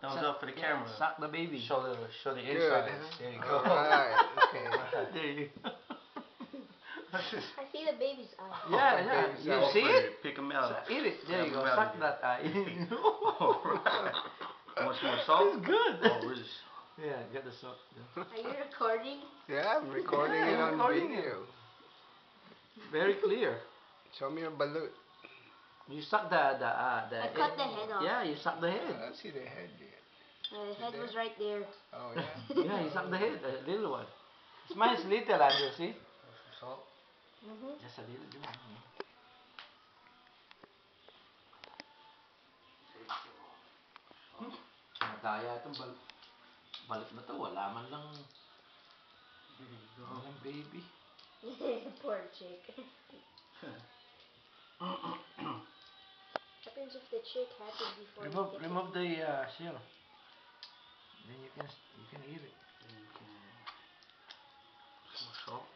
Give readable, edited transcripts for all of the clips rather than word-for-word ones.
Thumbs up for the camera. Suck the baby. Show the Good, insides. huh? There you go. Alright, okay. There you go. I see the baby's eye. Yeah, yeah. Baby's You eye. see it? Pick them out. Eat it. There you go. Grab 'em out Suck of that eye. Alright. Want some more salt? It's good. Oh, really? Yeah, get the salt. Are you recording? Yeah, I'm recording Yeah, it I'm on recording video. Very clear. Show me your balut. You suck the I cut the head off. Yeah, you suck the I head. don't see the head yet. The head was right there. Oh, yeah? Yeah, you suck the head, the little one. Mine's little, Andrew, see? Want some salt? Just a little. Madaya itong balik na to. Wala man lang. Walang baby. Poor chick. Happens if the chick happened before you get Remove the shell. Then you can eat it. Some more salt?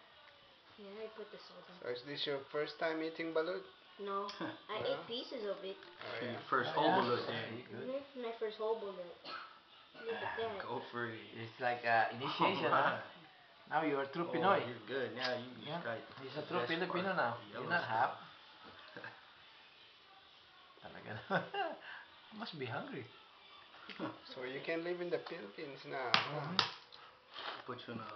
Yeah, I put the salt on. So is this your first time eating balut? No, I ate pieces of it. Oh, Your yeah. first Oh, whole yeah. bullet Good. When I first whole bullet. Look at that. Go for it. It's like initiation, huh? Now you are true Oh, Pinoy. you're good. Now you Yeah. got He's a true best Filipino part, now. the You're yellow not stuff. half. Talaga na. Must be hungry. So you can live in the Philippines now. Put you in a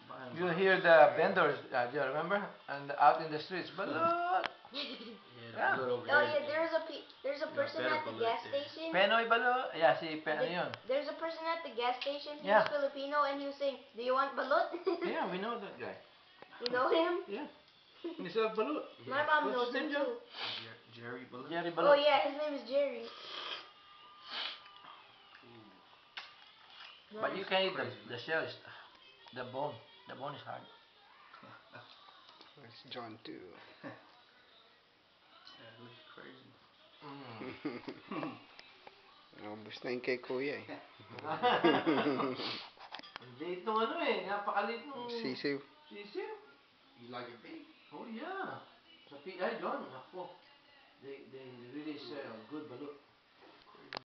bind. You hear the vendors, do you remember? And out in the streets, balot! Yeah, Yeah. the bullet over Oh there. yeah, there's a person better at the bullet gas there. station. Penoy balot? Yeah, si ano yun? There's a person at the gas station. He Yeah. was Filipino and he was saying, "Do you want balut?" Yeah, we know that guy. You know him? Yeah. He sells balot. My mom What's knows his him name, John? too. Jerry Bullet. Jerry Oh Balot. yeah, his name is Jerry. But you can eat Crazy. the shell, the bone. The bone is hard. It's John too. Yeah, it looks crazy. Ubus na yung kay kuya eh. Liit nung ano eh. Napakaliit nung Sisiw. sisiw. You like it big? Oh yeah. Sa PI, John. Ako. They really sell good balut.